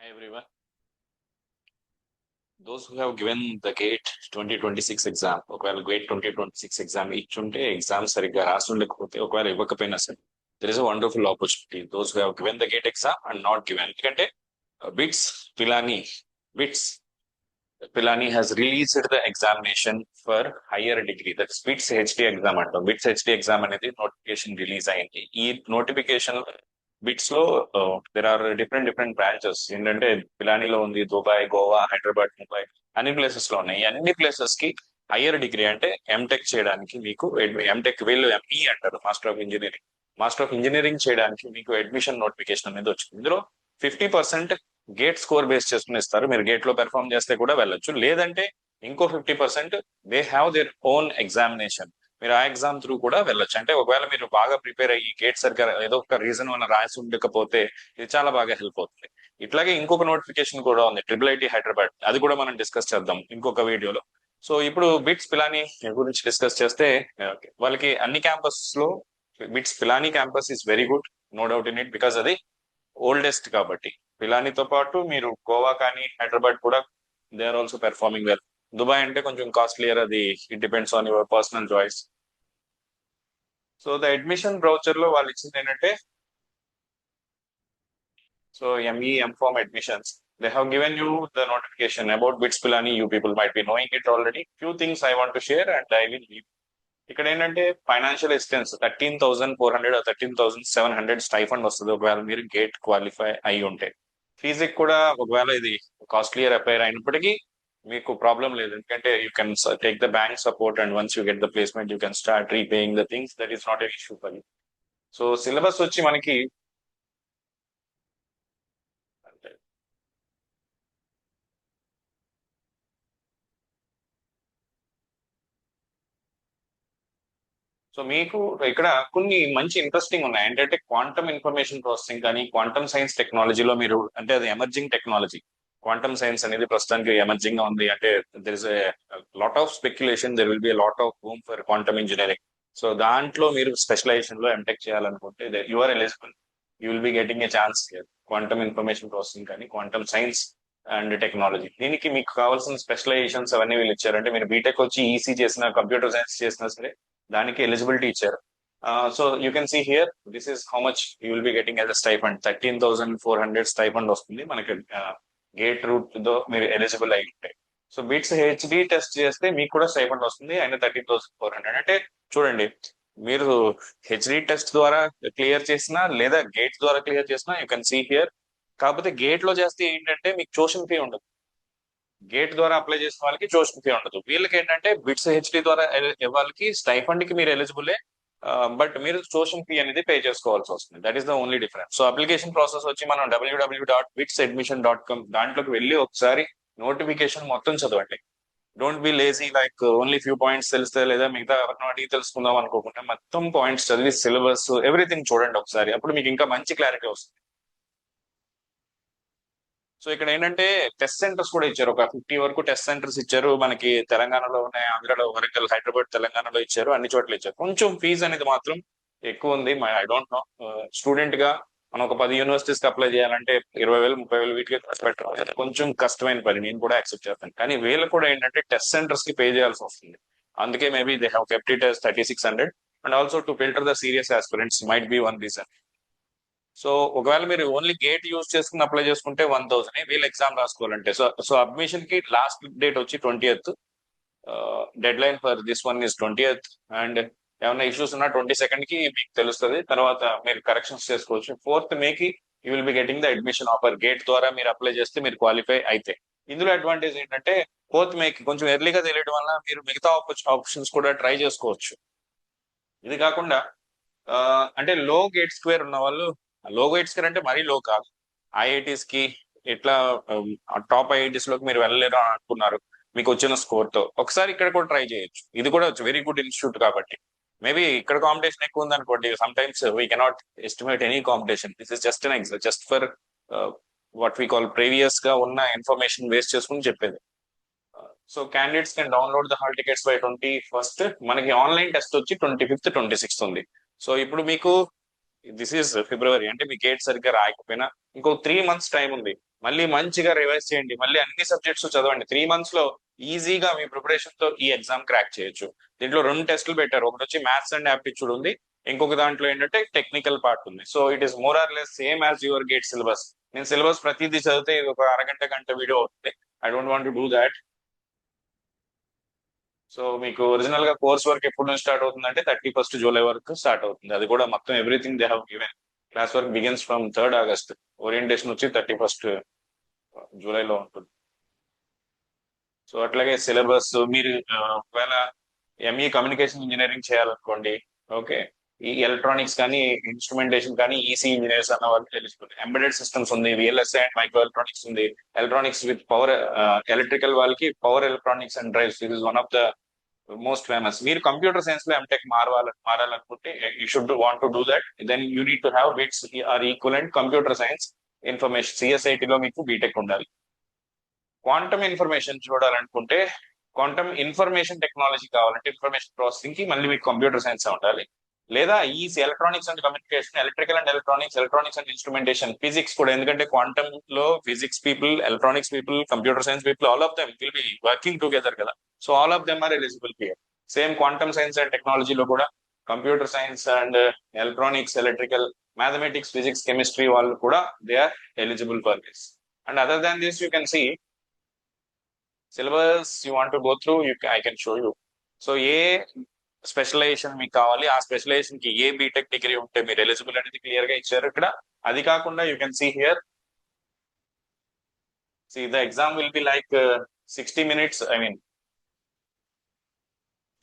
Hi everyone. Those who have given the GATE 2026 exam ఒకవేళ GATE 2026 exam ఇచ్చుంటే exam సరిగ్గా రాసి ఉండకపోతే ఒకవేళ ఇవ్వకపోయినా సరే there is a wonderful opportunity those who have given the GATE exam and not given. ఎందుకంటే BITS Pilani BITS Pilani has released the examination for higher degree, that's BITS HD exam అంటాం. బిట్స్ హెచ్డి ఎగ్జామ్ అనేది నోటిఫికేషన్ రిలీజ్ అయింది. ఈ నోటిఫికేషన్ బిట్స్ లో దెర్ ఆర్ డిఫరెంట్ బ్రాంచెస్. ఏంటంటే పిలానీలో ఉంది, Dubai, Goa, Hyderabad, Mumbai, అన్ని ప్లేసెస్ లో ఉన్నాయి. అన్ని ప్లేసెస్ కి హయ్యర్ డిగ్రీ అంటే ఎంటెక్ చేయడానికి మీకు ఎంటెక్ వీళ్ళు ఎంఈ అంటారు, మాస్టర్ ఆఫ్ ఇంజనీరింగ్ చేయడానికి మీకు అడ్మిషన్ నోటిఫికేషన్ అనేది వచ్చింది. ఇందులో 50% గేట్ స్కోర్ బేస్ చేసుకుని ఇస్తారు. మీరు గేట్ లో పెర్ఫామ్ చేస్తే కూడా వెళ్ళొచ్చు, లేదంటే ఇంకో 50% they have their own examination. మీరు ఆ ఎగ్జామ్ త్రూ కూడా వెళ్ళొచ్చు. అంటే ఒకవేళ మీరు బాగా ప్రిపేర్ అయ్యి గేట్ సరిగ్గా ఏదో ఒక రీజన్ వల్ల రాసి ఉండకపోతే ఇది చాలా బాగా హెల్ప్ అవుతుంది. ఇట్లాగే ఇంకొక నోటిఫికేషన్ కూడా ఉంది, ట్రిపుల్ ఐటీ హైదరాబాద్. అది కూడా మనం డిస్కస్ చేద్దాం ఇంకొక వీడియోలో. సో ఇప్పుడు బిట్స్ పిలానీ గురించి డిస్కస్ చేస్తే వాళ్ళకి అన్ని క్యాంపస్ లో BITS Pilani campus is very good, no doubt in it, because అది ఓల్డెస్ట్ కాబట్టి. పిలానీతో పాటు మీరు గోవా కానీ హైదరాబాద్ కూడా they are also performing well. Dubai అంటే కొంచెం కాస్ట్లియర్, అది it depends on your personal choice. So the admission brochure లో వాళ్ళు ఇచ్చింది ఏంటంటే, so ME MPharm admissions, they have given you the notification about BITS Pilani. You people might be knowing it already. Few things I want to share and I will leave. ఇక్కడ ఏంటంటే financial assistance 13,400 13,700 stipend వస్తుంది ఒకవేళ మీరు gate qualify అయి ఉంటే. ఫీజుకి కూడా ఒకవేళ ఇది కాస్ట్లియర్ అపైర్ అయినప్పటికీ మీకు ప్రాబ్లం లేదు, ఎందుకంటే you can take the bank support and once you get the placement you can start repaying the things. That is not a issue for you. So syllabus వచ్చి మనకి సో మీకు ఇక్కడ కొన్ని మంచి ఇంట్రెస్టింగ్ ఉన్నాయి. ఏంటంటే క్వాంటమ్ ఇన్ఫర్మేషన్ ప్రాసెసింగ్ కానీ quantum science టెక్నాలజీలో మీరు, అంటే అది ఎమర్జింగ్ టెక్నాలజీ. క్వాంటమ్ సైన్స్ అనేది ప్రస్తుతానికి ఎమర్జింగ్ గా ఉంది. అంటే there is a lot of speculation, there will be lot of room for quantum engineering. So దాంట్లో మీరు స్పెషలైజేషన్ లో ఎంటెక్ చేయాలనుకుంటే you are eligible, you will be getting a chance here. Quantum information processing కానీ quantum science and technology, దీనికి మీకు కావాల్సిన specialisations అవన్నీ వీళ్ళు ఇచ్చారు. అంటే మీరు బీటెక్ వచ్చి ఈసీ చేసిన, కంప్యూటర్ సైన్స్ చేసినా సరే దానికి ఎలిజిబిలిటీ ఇచ్చారు. So you can see here this is how much you will be getting as a stipend. 13,400 stipend వస్తుంది మనకి గేట్ రూట్ తో మీరు ఎలిజిబుల్ అయి ఉంటాయి. సో బిట్స్ హెచ్డి టెస్ట్ చేస్తే మీకు కూడా స్టైఫండ్ వస్తుంది అయినా 13,400. అంటే చూడండి, మీరు హెచ్డి టెస్ట్ ద్వారా క్లియర్ చేసినా లేదా గేట్ ద్వారా క్లియర్ చేసినా యూ కెన్ సీ హియర్. కాకపోతే గేట్ లో చేస్తే ఏంటంటే మీకు ట్యూషన్ ఫీ ఉండదు. గేట్ ద్వారా అప్లై చేసిన వాళ్ళకి ట్యూషన్ ఫీ ఉండదు. వీళ్ళకి ఏంటంటే బిట్స్ హెచ్డి ద్వారా వాళ్ళకి స్టైఫండ్ కి మీరు ఎలిజిబులే, బట్ మీరు ట్యూషన్ ఫీ అనేది పే చేసుకోవాల్సి వస్తుంది. That is the only difference. So application process వచ్చి మనం www.bitsadmission.com దాంట్లోకి వెళ్ళి ఒకసారి నోటిఫికేషన్ మొత్తం చదవండి. Don't be lazy like only few points తెలిస్తే లేదా మిగతా అడిగి తెలుసుకుందాం అనుకోకుండా మొత్తం పాయింట్స్ చదివి సిలబస్ ఎవ్రీథింగ్ చూడండి ఒకసారి, అప్పుడు మీకు ఇంకా మంచి క్లారిటీ వస్తుంది. సో ఇక్కడ ఏంటంటే టెస్ట్ సెంటర్స్ కూడా ఇచ్చారు, ఒక 50 వరకు టెస్ట్ సెంటర్స్ ఇచ్చారు. మనకి తెలంగాణలో ఉన్నాయి, ఆంధ్రలో, వరంగల్, హైదరాబాద్, తెలంగాణలో ఇచ్చారు, అన్ని చోట్ల ఇచ్చారు. కొంచెం ఫీజు అనేది మాత్రం ఎక్కువ ఉంది. ఐ డోంట్ నో, స్టూడెంట్ గా మనం ఒక 10 యూనివర్సిటీస్ కి అప్లై చేయాలంటే 20,000 30,000 వీటికి పెట్టడం కొంచెం కష్టమైన పని, నేను కూడా యాక్సెప్ట్ చేస్తాను. కానీ వీళ్ళు కూడా ఏంటంటే టెస్ట్ సెంటర్స్ కి పే చేయాల్సి వస్తుంది. అందుకే maybe they have kept it as 3,600 and also to filter the serious aspirants might be one reason. So ఒకవేళ మీరు ఓన్లీ గేట్ యూజ్ చేసుకుని అప్లై చేసుకుంటే 1,000 వీళ్ళు ఎగ్జామ్ రాసుకోవాలంటే. సో సో అడ్మిషన్ కి లాస్ట్ డేట్ వచ్చి 20th, dead line for this one is 20th. And ఏమైనా issues ఉన్నా 22nd కి మీకు తెలుస్తుంది, తర్వాత మీరు కరెక్షన్స్ చేసుకోవచ్చు. 4th May కి you will be getting the admission offer. Gate ద్వారా మీరు అప్లై చేస్తే మీరు క్వాలిఫై అయితే. ఇందులో అడ్వాంటేజ్ ఏంటంటే 4th May కి కొంచెం ఎర్లీగా తెలియడం వల్ల మీరు మిగతా ఆప్షన్స్ కూడా ట్రై చేసుకోవచ్చు. ఇది కాకుండా అంటే లో గేట్ స్క్వేర్ ఉన్న వాళ్ళు, లో గేట్ స్క్వేర్ అంటే మరీ లో కాదు, ఐఐటీస్ కి ఇట్లా టాప్ ఐఐటీస్ లోకి మీరు వెళ్ళలేరు అని అనుకున్నారు మీకు వచ్చిన స్కోర్ తో, ఒకసారి ఇక్కడ కూడా ట్రై చేయొచ్చు. ఇది కూడా వెరీ గుడ్ ఇన్స్టిట్యూట్ కాబట్టి. మేబీ ఇక్కడ కాంపిటీషన్ ఎక్కువ ఉంది అనుకోండి, some times we cannot estimate any competition. This is just an just for what we call previous గా ఉన్న ఇన్ఫర్మేషన్ వేస్ట్ చేసుకుని చెప్పేది. So candidates can download the hall tickets by 21st. మనకి ఆన్లైన్ టెస్ట్ వచ్చి 25th 26th ఉంది. So ఇప్పుడు మీకు this is February, అంటే మీ గేట్ సరిగ్గా రాయకపోయినా ఇంకో 3 months టైం ఉంది. మళ్ళీ మంచిగా రివైజ్ చేయండి, మళ్ళీ అన్ని సబ్జెక్ట్స్ చదవండి. 3 months లో ఈజీగా మీ ప్రిపరేషన్ తో ఈ ఎగ్జామ్ క్రాక్ చేయొచ్చు. దీంట్లో 2 టెస్టులు పెట్టారు, ఒకటి వచ్చి మ్యాథ్స్ అండ్ యాప్టిట్యూడ్ ఉంది, ఇంకొక దాంట్లో ఏంటంటే టెక్నికల్ పార్ట్ ఉంది. So it is more or less same as your GATE syllabus. నేను సిలబస్ ప్రతిదీ చదివితే ఇది ఒక అరగంట గంట వీడియో అవుతుంది. I don't want to do that. So మీకు ఒరిజినల్ గా కోర్స్ వర్క్ ఎప్పుడు నుంచి స్టార్ట్ అవుతుందంటే 31st July వరకు స్టార్ట్ అవుతుంది. అది కూడా మొత్తం everything they have given. Class work begins from 3rd August. Orientation వచ్చి 31st July లో ఉంటుంది. సో అట్లాగే సిలబస్ మీరు ఒకవేళ ఎంఈ కమ్యూనికేషన్ ఇంజనీరింగ్ చేయాలనుకోండి, ఓకే, ఈ ఎలక్ట్రానిక్స్ కానీ ఇన్స్ట్రుమెంటేషన్ కానీ ఈసీ ఇంజనీర్స్ అన్న వాళ్ళు తెలుసుకోండి. ఎంబెడెడ్ సిస్టమ్స్ ఉంది, విఎల్ఎస్ఐ అండ్ మైక్రో ఎలక్ట్రానిక్స్ ఉంది, ఎలక్ట్రానిక్స్ విత్ పవర్, ఎలక్ట్రికల్ వాళ్ళకి power electronics and drives, it is one of the most famous. మీరు కంప్యూటర్ సైన్స్ లో ఎంటెక్ మారాలనుకుంటే you should want to do that. Then you need to have BITS or equivalent computer science information. CSIT లో మీకు BTech ఉండాలి. Quantum information చూడాలనుకుంటే, quantum information technology కావాలంటే information processing కి మళ్ళీ మీకు కంప్యూటర్ సైన్స్ ఉండాలి. లేదా ఈ electronics and communication, electrical and electronics, electronics and instrumentation, physics కూడా, ఎందుకంటే క్వాంటమ్ లో physics people, electronics people, computer science people, all of them will be working together కదా. So all of them are eligible here. Same quantum science and టెక్నాలజీలో కూడా computer science and electronics, electrical, mathematics, physics, chemistry వాళ్ళు కూడా they are eligible for this. And other than this you can see syllabus you want to go through, I can show you. So a specialisation మీకు కావాలి, ఆ specialisation కి ఏ BTech degree ఉంటే మీరు eligible అనేది clear గా ఇచ్చారు ఇక్కడ. అది కాకుండా you can see here, see the exam will be like 60 minutes. I mean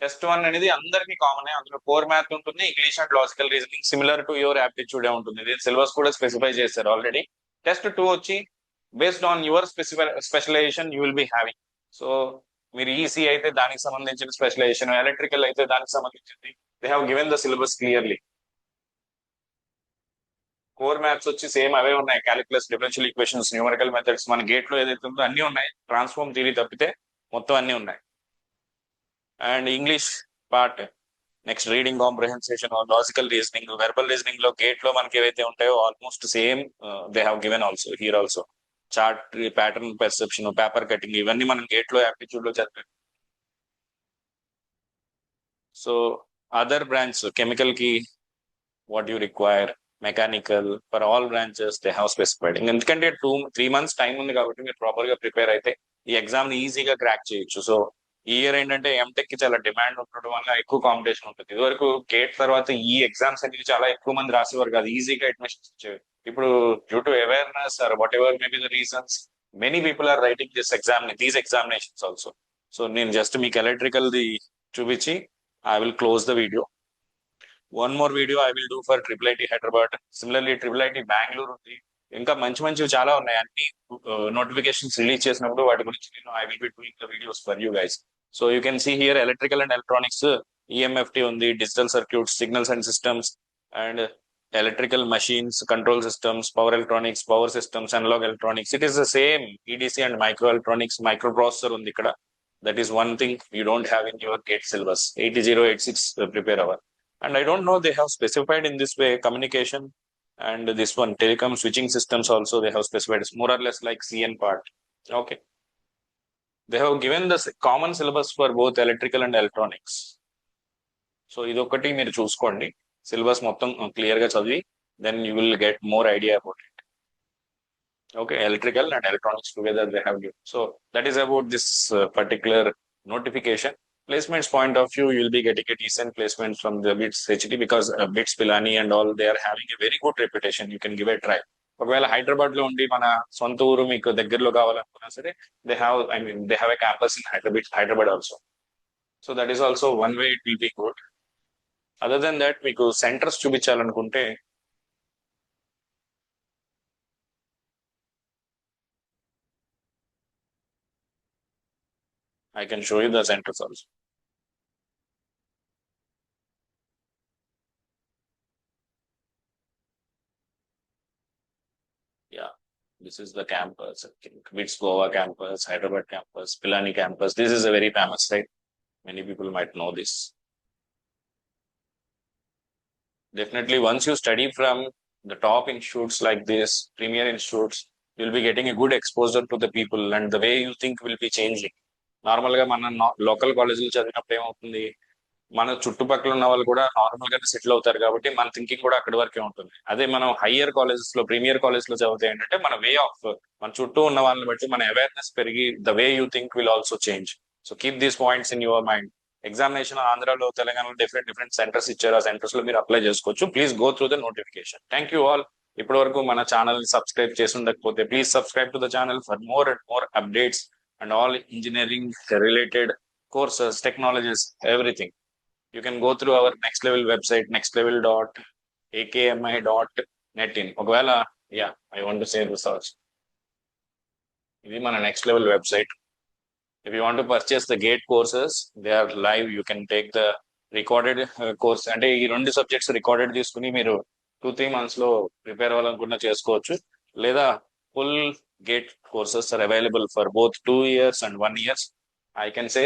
test 1 అనేది అందరికి కామన్. అందులో కోర్ మ్యాథ్ ఉంటుంది, English and logical reasoning, similar to your aptitude ఉంటుంది. ఇది సిలబస్ కూడా స్పెసిఫై చేశారు ఆల్రెడీ. టెస్ట్ 2 వచ్చి based on your specialisation you will be having. So మీరు ఈసీ అయితే దానికి సంబంధించిన స్పెషలైజేషన్, ఎలక్ట్రికల్ అయితే దానికి సంబంధించింది. They have given the syllabus clearly. Core maths వచ్చి సేమ్ అవే ఉన్నాయి, calculus, differential equations, numerical methods, మన గేట్ లో ఏదైతే ఉందో అన్ని ఉన్నాయి. ట్రాన్స్ఫార్మ్ థియరీ తప్పితే మొత్తం అన్ని ఉన్నాయి. And English part, next reading comprehension, logical reasoning, verbal reasoning లో గేట్ లో మనకి ఏవైతే ఉంటాయో almost same they have given also here also. Chart, pattern perception, paper cutting, ఇవన్నీ మనం గేట్ లో యాప్టిట్యూడ్ లో చదివాం. సో అదర్ బ్రాంచ్, కెమికల్ కి what you require, mechanical, for all branches they have specified. ఎందుకంటే 2-3 months టైం ఉంది కాబట్టి మీరు ప్రాపర్ గా ప్రిపేర్ అయితే ఈ ఎగ్జామ్ ని ఈజీగా క్రాక్ చేయొచ్చు. సో ఈ ఇయర్ ఏంటంటే ఎంటెక్ కి చాలా డిమాండ్ ఉండడం వల్ల ఎక్కువ కాంపిటీషన్ ఉంటుంది. ఇదివరకు గేట్ తర్వాత ఈ ఎగ్జామ్స్ అనేది చాలా ఎక్కువ మంది రాసేవారు కాదు, ఈజీగా అడ్మిషన్స్ వచ్చేవి. ఇప్పుడు due to awareness or whatever may be the reasons, many people are writing these examinations also. So నేను జస్ట్ మీకు ఎలక్ట్రికల్ ది చూపించి I will close the video. One more video I will do for triple IT Hyderabad, similarly triple IT Bengaluru ఉంది. ఇంకా మంచి మంచివి చాలా ఉన్నాయి. అన్ని నోటిఫికేషన్స్ రిలీజ్ చేసినప్పుడు వాటి గురించి నేను I will be doing the videos for you guys. So you can see here electrical and electronics, EMFT ఉంది, digital circuits, signals and systems, and electrical machines, control systems, power electronics, power systems, analog electronics. It is the same EDC and micro electronics. Microprocessor ఉంది ఇక్కడ. That is one thing you don't have in your GATE syllabus. 8086 prepare అవ్వాలి. And I don't know, they have specified in this way communication, and this one telecom switching systems also they have specified. It's more or less like CN part. Okay, they have given the common syllabus for both electrical and electronics. So idokati meer chuskondi, syllabus mottam clear ga chadivi, then you will get more idea about it. Okay, electrical and electronics together they have given. So that is about this particular notification. Placements point of view, you will be getting a decent placement from the BITS HT, because BITS Pilani and all, they are having a very good reputation. You can give a try. ఒకవేళ హైదరాబాద్ లో ఉండి మన సొంత ఊరు మీకు దగ్గరలో కావాలనుకున్నా సరే, they have a campus in Hyderabad also. So that is also one way it will be good. Other than that మీకు సెంటర్స్ చూపించాలనుకుంటే I can show you the centers also. Yeah, this is the campus. BITS Goa campus, Hyderabad campus, Pilani campus. This is a very famous site. Many people might know this. Definitely, once you study from the top institutes like this, premier institutes, will be getting a good exposure to the people and the way you think will be changing. Normal గా మన local కాలేజీలు చదివినప్పుడు ఏమవుతుంది, మన చుట్టుపక్కల ఉన్న వాళ్ళు కూడా నార్మల్ గానే సెటిల్ అవుతారు కాబట్టి మన థింకింగ్ కూడా అక్కడి వరకే ఉంటుంది. అదే మనం హయ్యర్ కాలేజెస్ లో, ప్రీమియర్ కాలేజ్ లో చదివితే ఏంటంటే మన వే ఆఫ్, మన చుట్టూ ఉన్న వాళ్ళని బట్టి మన అవేర్నెస్ పెరిగి the way you think will also change. So keep these points in your mind. Examination ఆంధ్రాలో, తెలంగాణలో డిఫరెంట్ డిఫరెంట్ సెంటర్స్ ఇచ్చారు. ఆ సెంటర్స్ లో మీరు అప్లై చేసుకోవచ్చు. Please go through the notification. Thank you all. ఇప్పటి వరకు మన ఛానల్ ని సబ్స్క్రైబ్ చేసి ఉండకపోతే please subscribe to the channel for more and more updates and all engineering related courses, technologies, everything. You can go through our next level website, nextlevel.akmi.net in. ఒకవేళ yeah, I want to say this also. ఇది మన next level website. If you want to purchase the GATE courses, they are live. You can take the recorded course. అంటే ఈ రెండు subjects recorded తీసుకుని మీరు 2-3 months లో prepare అవ్వాలనుకున్నా చేసుకోవచ్చు. లేదా full GATE courses are available for both 2 years and 1 year. I can say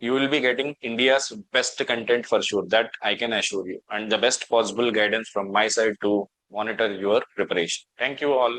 you will be getting India's best content for sure. That I can assure you. And the best possible guidance from my side to monitor your preparation. Thank you all.